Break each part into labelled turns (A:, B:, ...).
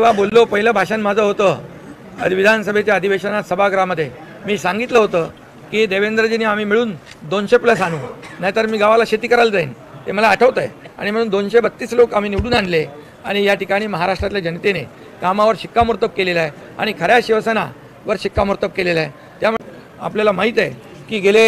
A: जेव्हा बोललो पहिलं भाषण माझं होतं विधानसभेच्या अधिवेशनात सभागृहामध्ये मी सांगितलं होतं की देवेंद्रजींनी आम्ही मिळून 200+ आणू, नाहीतर मी गावाला शेती करायला जाईन, ते मला आठवतं आहे. आणि म्हणून 232 लोक आम्ही निवडून आणले आणि या ठिकाणी महाराष्ट्रातल्या जनतेने कामावर शिक्कामोर्तब केलेला आहे आणि खऱ्या शिवसेनावर शिक्कामोर्तब केलेलं आहे. त्यामुळे आपल्याला माहीत आहे की गेले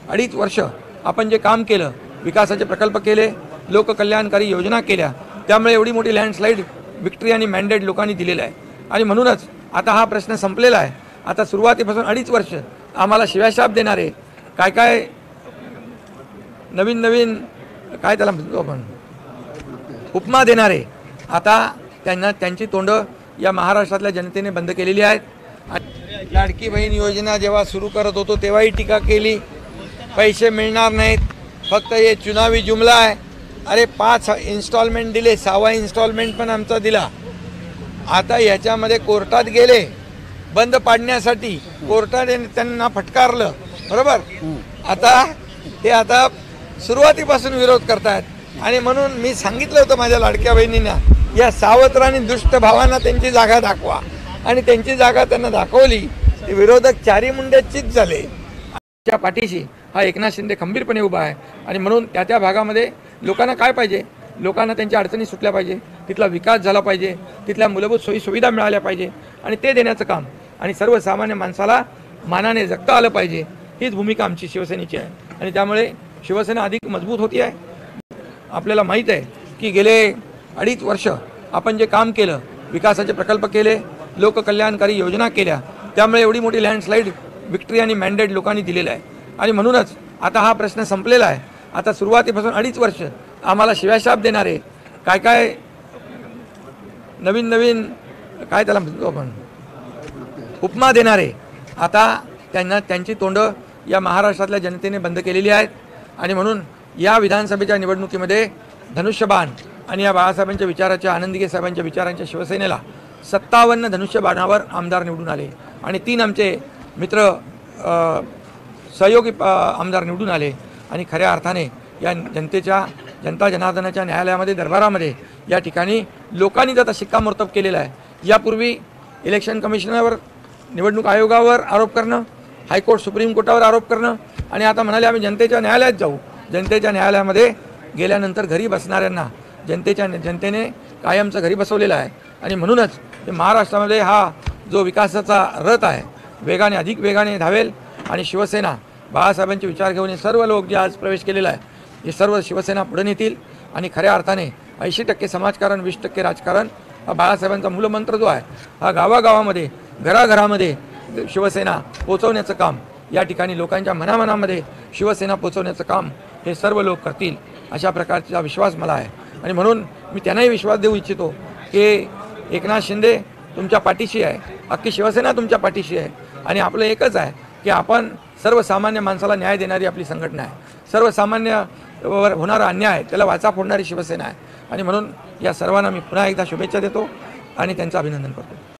A: 2.5 वर्ष आपण जे काम केलं, विकासाचे प्रकल्प केले, लोककल्याणकारी योजना केल्या, त्यामुळे एवढी मोठी लँडस्लाईड विक्ट्री आणि मॅन्डेट लोकांनी दिलेलं आहे. आणि म्हणूनच आता हा प्रश्न संपलेला आहे. आता सुरुवातीपासून 2.5 वर्ष आम्हाला शिव्याशाप देणारे काय नवीन काय त्याला म्हणतो आपण उपमा देणारे आता त्यांची तोंडं या महाराष्ट्रातल्या जनतेने बंद केलेली आहेत. लाडकी बहीण योजना जेव्हा सुरू करत होतो तेव्हाही टीका केली, पैसे मिळणार नाहीत, फक्त हे चुनावी जुमला आहे. अरे 5 इन्स्टॉलमेंट दिले, 6वा इन्स्टॉलमेंट पण आमचा दिला. आता याच्यामध्ये कोर्टात गेले बंद पाडण्यासाठी, कोर्टाने त्यांना फटकारलं, बरोबर. आता सुरुवातीपासून विरोध करतायत. आणि म्हणून मी सांगितलं होतं माझ्या लाडक्या बहिणींना, या सावत्र आणि दुष्ट भावांना त्यांची जागा दाखवा. आणि त्यांची जागा त्यांना दाखवली, ते विरोधक चारी मुंड्याचीच झाले. त्या पाठीशी हा एकनाथ शिंदे खंबीरपणे उभा आहे. आणि म्हणून त्या भागामध्ये लोकांना काय पाहिजे, लोकांना त्यांच्या अडचणी सुटल्या पाहिजे, तिथला विकास झाला पाहिजे, तिथल्या मूलभूत सोयीसुविधा मिळाल्या पाहिजे आणि ते देण्याचं काम, आणि सर्वसामान्य माणसाला मानाने जगता आलं पाहिजे, हीच भूमिका आमची शिवसेनेची आहे. आणि त्यामुळे शिवसेना अधिक मजबूत होती आहे. आपल्याला माहीत आहे की गेले 2.5 वर्ष आपण जे काम केलं, विकासाचे प्रकल्प केले, लोककल्याणकारी योजना केल्या, त्यामुळे एवढी मोठी लँडस्लाईड विक्ट्री आणि मॅन्डेट लोकांनी दिलेलं आहे. आणि म्हणूनच आता हा प्रश्न संपलेला आहे. आता सुरुवातीपासून 2.5 वर्ष आम्हाला शिव्याशाप देणारे काय नवीन काय त्याला म्हणतो आपण उपमा देणारे आता त्यांची तोंडं या महाराष्ट्रातल्या जनतेने बंद केलेली आहेत. आणि म्हणून या विधानसभेच्या निवडणुकीमध्ये धनुष्यबाण आणि या बाळासाहेबांच्या विचाराच्या, आनंदीगे साहेबांच्या विचारांच्या शिवसेनेला 57 धनुष्यबाणावर आमदार निवडून आले आणि 3 आमचे मित्र सहयोगी आमदार निवडून आले. आणि खऱ्या अर्थाने या जनता जनार्दनाच्या न्यायालयामध्ये, दरबारामध्ये या ठिकाणी लोकांनी आता शिक्कामोर्तब केलेला आहे. यापूर्वी इलेक्शन कमिशनरवर, निवडणूक आयोगावर आरोप करणं, हायकोर्ट, सुप्रीम कोर्टावर आरोप करणं, आणि आता म्हणाले आम्ही जनतेच्या न्यायालयात जाऊ. जनतेच्या न्यायालयामध्ये गेल्यानंतर घरी बसणाऱ्यांना जनतेने कायमचं घरी बसवलेलं आहे. आणि म्हणूनच महाराष्ट्रामध्ये हा जो विकासाचा रथ आहे अधिक वेगाने धावेल. आणि शिवसेना बाळासाहेबांचे विचार घेऊन हे सर्व लोक जे आज प्रवेश केलेला आहे, हे सर्व शिवसेना पुढे नेतील. आणि खऱ्या अर्थाने 80% समाजकारण, 20% राजकारण, हा बाळासाहेबांचा मूलमंत्र जो आहे, हा गावागावामध्ये, घराघरामध्ये शिवसेना पोचवण्याचं काम, या ठिकाणी लोकांच्या मनामनामध्ये शिवसेना पोचवण्याचं काम हे सर्व लोक करतील, अशा प्रकारचा विश्वास मला आहे. आणि म्हणून मी त्यांनाही विश्वास देऊ इच्छितो की एकनाथ शिंदे तुमच्या पाठीशी आहे, अख्खी शिवसेना तुमच्या पाठीशी आहे. आणि आपलं एकच आहे की आपण सर्वसामान्य माणसाला न्याय देणारी आपली संघटना आहे. सर्वसामान्यवर होणारा अन्याय त्याला वाचा फोडणारी शिवसेना आहे. आणि म्हणून या सर्वांना मी पुन्हा एकदा शुभेच्छा देतो आणि त्यांचं अभिनंदन करतो.